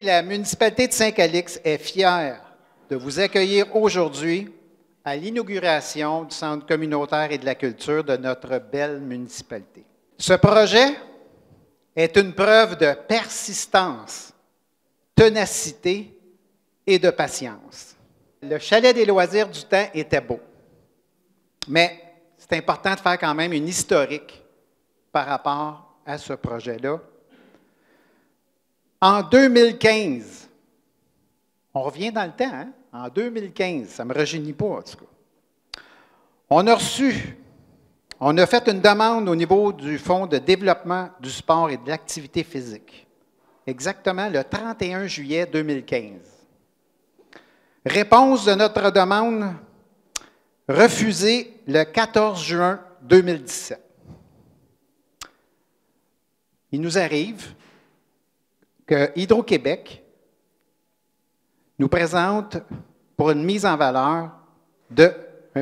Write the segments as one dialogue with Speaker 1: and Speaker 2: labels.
Speaker 1: La municipalité de Saint-Calix est fière de vous accueillir aujourd'hui à l'inauguration du Centre communautaire et de la culture de notre belle municipalité. Ce projet est une preuve de persistance, ténacité et de patience. Le chalet des loisirs du temps était beau, mais c'est important de faire quand même une historique par rapport à ce projet-là. En 2015, on revient dans le temps, hein? En 2015, ça ne me rajeunit pas en tout cas. On a fait une demande au niveau du Fonds de développement du sport et de l'activité physique, exactement le 31 juillet 2015. Réponse de notre demande refusée le 14 juin 2017. Il nous arrive que Hydro-Québec nous présente pour une mise en valeur d'un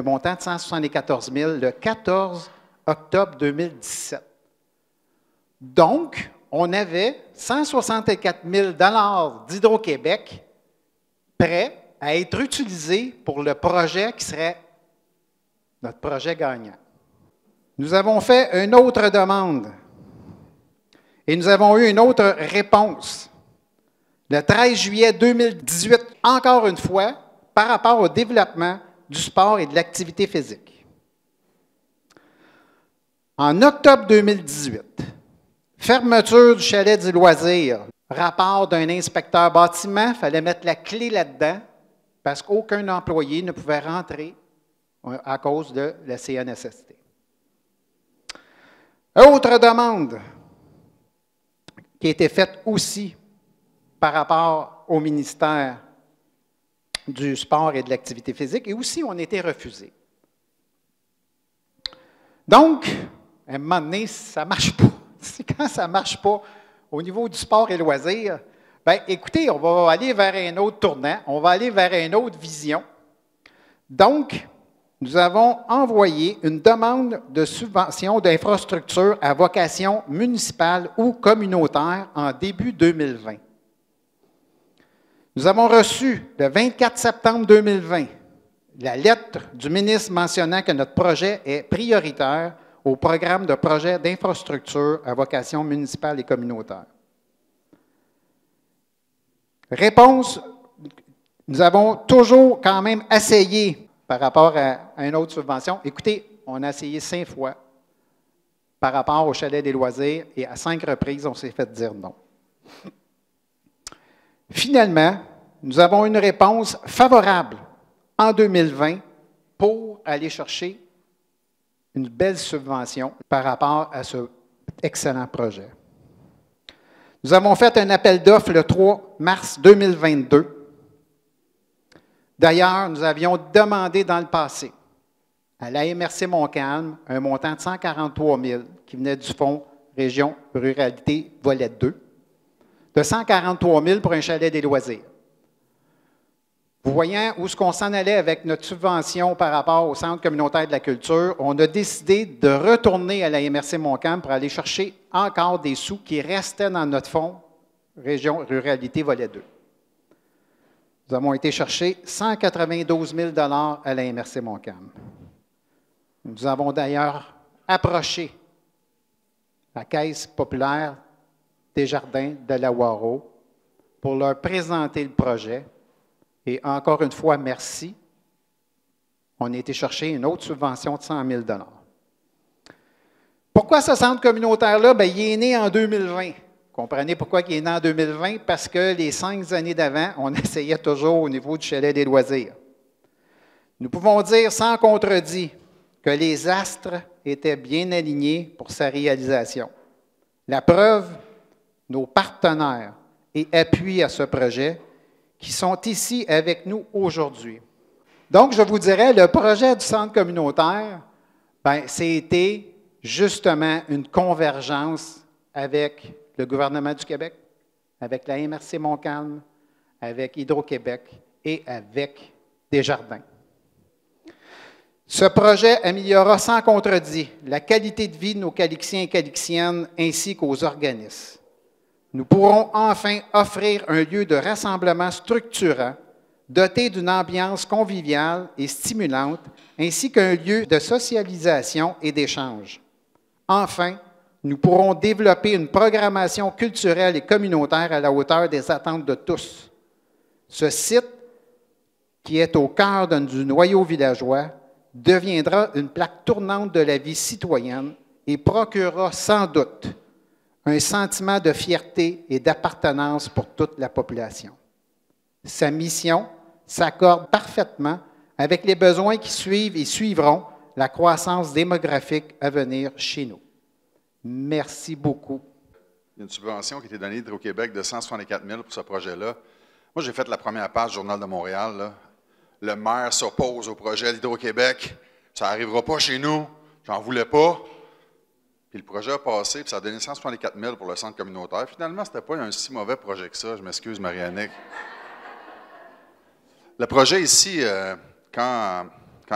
Speaker 1: montant de 174 000 le 14 octobre 2017. Donc, on avait 164 000 d'Hydro-Québec prêts à être utilisés pour le projet qui serait notre projet gagnant. Nous avons fait une autre demande et nous avons eu une autre réponse. Le 13 juillet 2018, encore une fois, par rapport au développement du sport et de l'activité physique. En octobre 2018, fermeture du chalet du loisir, rapport d'un inspecteur bâtiment, il fallait mettre la clé là-dedans parce qu'aucun employé ne pouvait rentrer à cause de la CNSST. Autre demande qui a été faite aussi par rapport au ministère du Sport et de l'Activité physique, et aussi on a été refusé. Donc, à un moment donné, ça ne marche pas. C'est quand ça ne marche pas au niveau du sport et loisirs, bien, écoutez, on va aller vers un autre tournant, on va aller vers une autre vision. Donc, nous avons envoyé une demande de subvention d'infrastructure à vocation municipale ou communautaire en début 2020. Nous avons reçu, le 24 septembre 2020, la lettre du ministre mentionnant que notre projet est prioritaire au programme de projet d'infrastructure à vocation municipale et communautaire. Réponse, nous avons toujours quand même essayé par rapport à une autre subvention. Écoutez, on a essayé 5 fois par rapport au chalet des loisirs et à 5 reprises, on s'est fait dire non. Finalement, nous avons une réponse favorable en 2020 pour aller chercher une belle subvention par rapport à ce excellent projet. Nous avons fait un appel d'offres le 3 mars 2022. D'ailleurs, nous avions demandé dans le passé à la MRC Montcalm un montant de 143 000 qui venait du Fonds Région Ruralité Volet 2, de 143 000 pour un chalet des loisirs. Vous voyez où est-ce qu'on s'en allait avec notre subvention par rapport au Centre communautaire de la culture, on a décidé de retourner à la MRC Montcalm pour aller chercher encore des sous qui restaient dans notre Fonds Région Ruralité Volet 2. Nous avons été chercher 192 000 à la MRC Montcalm. Nous avons d'ailleurs approché la Caisse populaire des Jardins de la Waro pour leur présenter le projet. Et encore une fois, merci. On a été chercher une autre subvention de 100 000 $. Pourquoi ce centre communautaire-là? Bien, il est né en 2020. Comprenez pourquoi il est né en 2020? Parce que les 5 années d'avant, on essayait toujours au niveau du chalet des loisirs. Nous pouvons dire sans contredit que les astres étaient bien alignés pour sa réalisation. La preuve, nos partenaires et appuis à ce projet qui sont ici avec nous aujourd'hui. Donc, je vous dirais, le projet du centre communautaire, bien, c'était justement une convergence avec le gouvernement du Québec, avec la MRC Montcalm, avec Hydro-Québec et avec Desjardins. Ce projet améliorera sans contredit la qualité de vie de nos Calixiens et Calixiennes ainsi qu'aux organismes. nous pourrons enfin offrir un lieu de rassemblement structurant, doté d'une ambiance conviviale et stimulante, ainsi qu'un lieu de socialisation et d'échange. Enfin, nous pourrons développer une programmation culturelle et communautaire à la hauteur des attentes de tous. Ce site, qui est au cœur du noyau villageois, deviendra une plaque tournante de la vie citoyenne et procurera sans doute un sentiment de fierté et d'appartenance pour toute la population. Sa mission s'accorde parfaitement avec les besoins qui suivent et suivront la croissance démographique à venir chez nous. Merci beaucoup.
Speaker 2: Il y a une subvention qui a été donnée d'Hydro-Québec de 164 000 pour ce projet-là. Moi, j'ai fait la première page du Journal de Montréal, là. Le maire s'oppose au projet d'Hydro-Québec. Ça n'arrivera pas chez nous. J'en voulais pas. Puis le projet a passé, puis ça a donné 164 000 pour le centre communautaire. Finalement, ce n'était pas un si mauvais projet que ça. Je m'excuse, Marie-Annick. Le projet ici, quand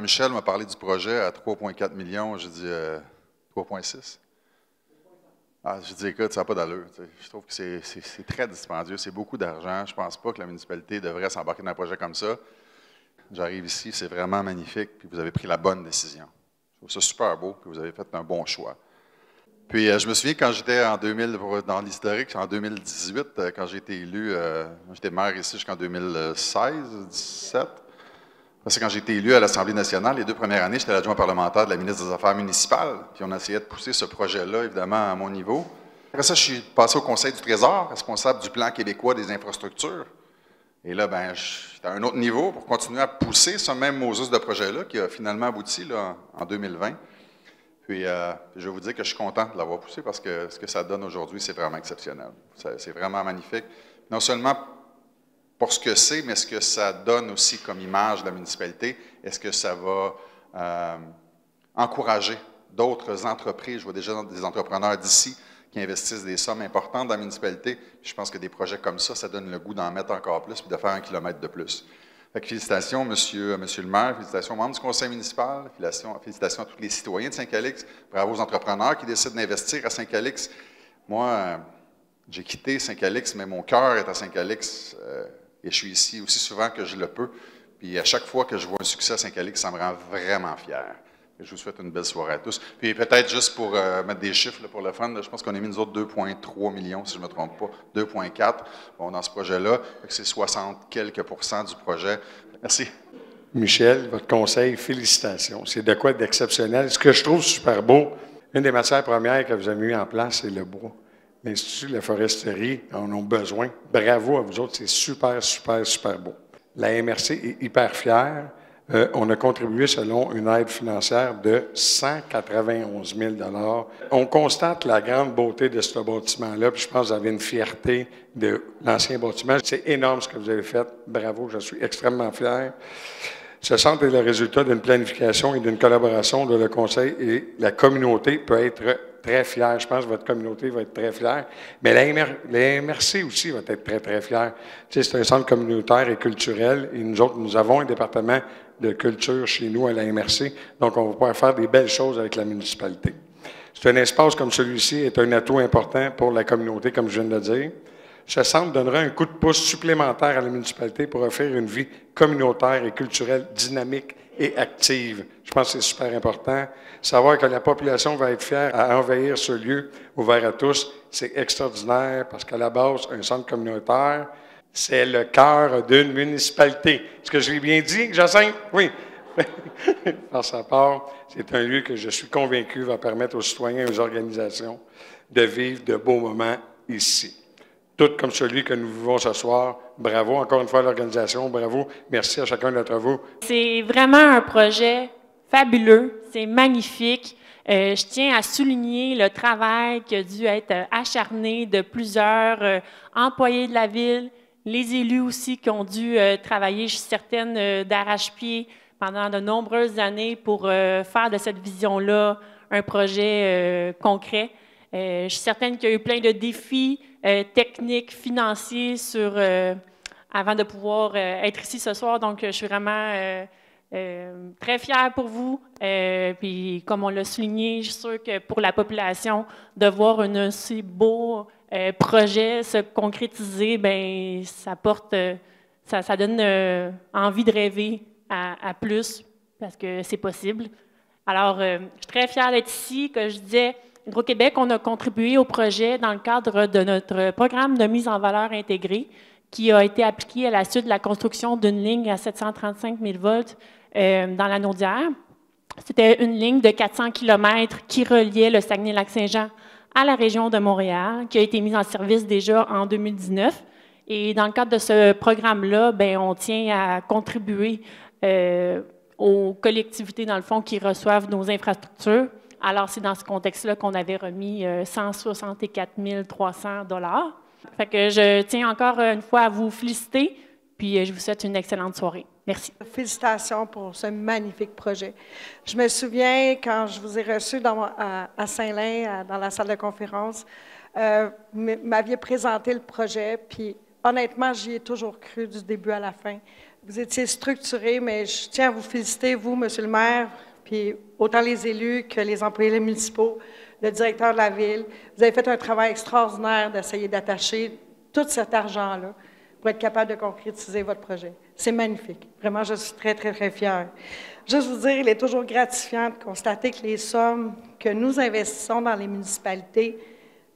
Speaker 2: Michel m'a parlé du projet à 3,4 millions, j'ai dit 3,6. Ah, j'ai dit, écoute, ça n'a pas d'allure. Je trouve que c'est très dispendieux, c'est beaucoup d'argent. Je ne pense pas que la municipalité devrait s'embarquer dans un projet comme ça. J'arrive ici, c'est vraiment magnifique, puis vous avez pris la bonne décision. Je trouve ça super beau, puis vous avez fait un bon choix. Puis je me souviens quand j'étais en 2000, dans l'historique, en 2018, quand j'ai été élu, j'étais maire ici jusqu'en 2016-17. C'est quand j'ai été élu à l'Assemblée nationale, les 2 premières années, j'étais l'adjoint parlementaire de la ministre des Affaires municipales, puis on essayait de pousser ce projet-là, évidemment, à mon niveau. Après ça, je suis passé au Conseil du Trésor, responsable du plan québécois des infrastructures. Et là, ben, j'étais à un autre niveau pour continuer à pousser ce même Moses de projet-là, qui a finalement abouti là, en 2020. Puis, je vais vous dire que je suis content de l'avoir poussé parce que ce que ça donne aujourd'hui, c'est vraiment exceptionnel. C'est vraiment magnifique. Non seulement pour ce que c'est, mais ce que ça donne aussi comme image de la municipalité. Est-ce que ça va encourager d'autres entreprises? Je vois déjà des entrepreneurs d'ici qui investissent des sommes importantes dans la municipalité. Puis je pense que des projets comme ça donne le goût d'en mettre encore plus et de faire 1 kilomètre de plus. Fait que félicitations, monsieur le maire, félicitations aux membres du conseil municipal, félicitations à tous les citoyens de Saint-Calix, bravo aux entrepreneurs qui décident d'investir à Saint-Calix. Moi, j'ai quitté Saint-Calix, mais mon cœur est à Saint-Calix et je suis ici aussi souvent que je le peux. Puis à chaque fois que je vois un succès à Saint-Calix, ça me rend vraiment fier. Je vous souhaite une belle soirée à tous. Puis peut-être juste pour mettre des chiffres là, pour le fun, là, je pense qu'on a mis nous autres 2,3 millions, si je ne me trompe pas, 2,4 bon, dans ce projet-là. C'est 60 quelques % du projet. Merci.
Speaker 3: Michel, votre conseil, félicitations. C'est de quoi d'exceptionnel. Ce que je trouve super beau, une des matières premières que vous avez mis en place, c'est le bois. L'Institut de la foresterie en ont besoin. Bravo à vous autres, c'est super, super, super beau. La MRC est hyper fière. On a contribué selon une aide financière de 191 000 $. On constate la grande beauté de ce bâtiment-là, puis je pense que vous avez une fierté de l'ancien bâtiment. C'est énorme ce que vous avez fait. Bravo, je suis extrêmement fier. Ce centre est le résultat d'une planification et d'une collaboration de le conseil et la communauté peut être très fière. Je pense que votre communauté va être très fière. Mais la MRC aussi va être très, très fière. Tu sais, c'est un centre communautaire et culturel et nous autres, nous avons un département de culture chez nous à la MRC. Donc, on va pouvoir faire des belles choses avec la municipalité. C'est un espace comme celui-ci est un atout important pour la communauté, comme je viens de le dire. Ce centre donnera un coup de pouce supplémentaire à la municipalité pour offrir une vie communautaire et culturelle dynamique et active. Je pense que c'est super important. Savoir que la population va être fière à envahir ce lieu ouvert à tous, c'est extraordinaire parce qu'à la base, un centre communautaire, c'est le cœur d'une municipalité. Est-ce que je l'ai bien dit, Jacinthe? Oui. Par sa part, c'est un lieu que je suis convaincu va permettre aux citoyens et aux organisations de vivre de beaux moments ici. Tout comme celui que nous vivons ce soir. Bravo encore une fois à l'organisation. Bravo. Merci à chacun d'entre vous.
Speaker 4: C'est vraiment un projet fabuleux. C'est magnifique. Je tiens à souligner le travail qui a dû être acharné de plusieurs employés de la ville, les élus aussi qui ont dû travailler, je suis certaine, d'arrache-pied pendant de nombreuses années pour faire de cette vision-là un projet concret. Je suis certaine qu'il y a eu plein de défis techniques, financiers avant de pouvoir être ici ce soir. Donc, je suis vraiment très fière pour vous. Puis, comme on l'a souligné, je suis sûre que pour la population, de voir un aussi beau projets se concrétiser, ben ça donne envie de rêver à plus, parce que c'est possible. Alors, je suis très fière d'être ici. Comme je disais, Hydro-Québec, on a contribué au projet dans le cadre de notre programme de mise en valeur intégrée, qui a été appliqué à la suite de la construction d'une ligne à 735 000 volts dans la Naudière. C'était une ligne de 400 km qui reliait le Saguenay-Lac-Saint-Jean à la région de Montréal, qui a été mise en service déjà en 2019. Et dans le cadre de ce programme-là, ben, on tient à contribuer aux collectivités, dans le fond, qui reçoivent nos infrastructures. Alors, c'est dans ce contexte-là qu'on avait remis 164 300 $. Fait que je tiens encore une fois à vous féliciter, puis je vous souhaite une excellente soirée. Merci.
Speaker 5: Félicitations pour ce magnifique projet. Je me souviens, quand je vous ai reçu à Saint-Lin, dans la salle de conférence, m'aviez présenté le projet, puis honnêtement, j'y ai toujours cru du début à la fin. Vous étiez structuré, mais je tiens à vous féliciter, vous, Monsieur le maire, puis autant les élus que les employés municipaux, le directeur de la ville. Vous avez fait un travail extraordinaire d'essayer d'attacher tout cet argent-là pour être capable de concrétiser votre projet. C'est magnifique. Vraiment, je suis très, très, très fière. Juste vous dire, il est toujours gratifiant de constater que les sommes que nous investissons dans les municipalités,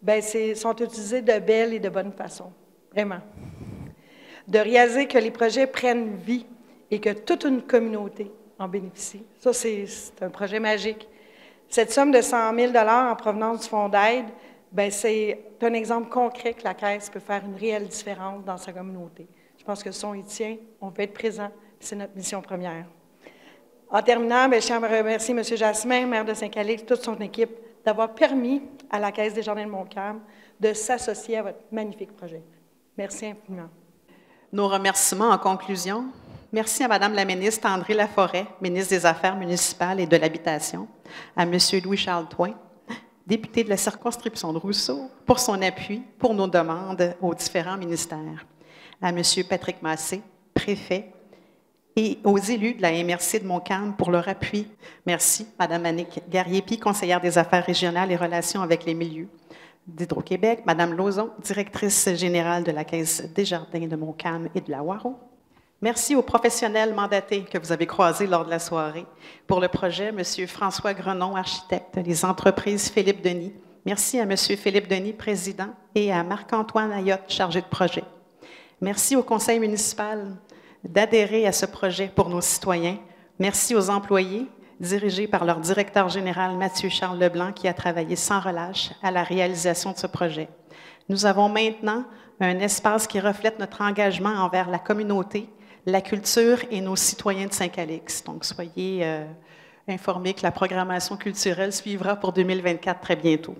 Speaker 5: bien, sont utilisées de belle et de bonne façon. Vraiment. De réaliser que les projets prennent vie et que toute une communauté en bénéficie. Ça, c'est un projet magique. Cette somme de 100 000 $ en provenance du fonds d'aide, bien, c'est un exemple concret que la Caisse peut faire une réelle différence dans sa communauté. Je pense que le son y tient, on peut être présent, c'est notre mission première. En terminant, bien, je tiens à remercier M. Jasmin, maire de Saint-Calix, toute son équipe, d'avoir permis à la Caisse des Jardins de Montcalm de s'associer à votre magnifique projet. Merci infiniment.
Speaker 6: Nos remerciements en conclusion. Merci à Mme la ministre André Laforêt, ministre des Affaires municipales et de l'Habitation, à M. Louis-Charles Thoin, député de la circonscription de Rousseau, pour son appui pour nos demandes aux différents ministères, à M. Patrick Massé, préfet, et aux élus de la MRC de Montcalm pour leur appui. Merci, Mme Annick Gariepi, conseillère des Affaires régionales et relations avec les milieux d'Hydro-Québec, Mme Lauzon, directrice générale de la Caisse des Jardins de Montcalm et de la Waro. Merci aux professionnels mandatés que vous avez croisés lors de la soirée. Pour le projet, M. François Grenon, architecte, les entreprises Philippe Denis. Merci à M. Philippe Denis, président, et à Marc-Antoine Ayotte, chargé de projet. Merci au conseil municipal d'adhérer à ce projet pour nos citoyens. Merci aux employés, dirigés par leur directeur général Mathieu-Charles Leblanc, qui a travaillé sans relâche à la réalisation de ce projet. Nous avons maintenant un espace qui reflète notre engagement envers la communauté, la culture et nos citoyens de Saint-Calix. Donc, soyez informés que la programmation culturelle suivra pour 2024 très bientôt.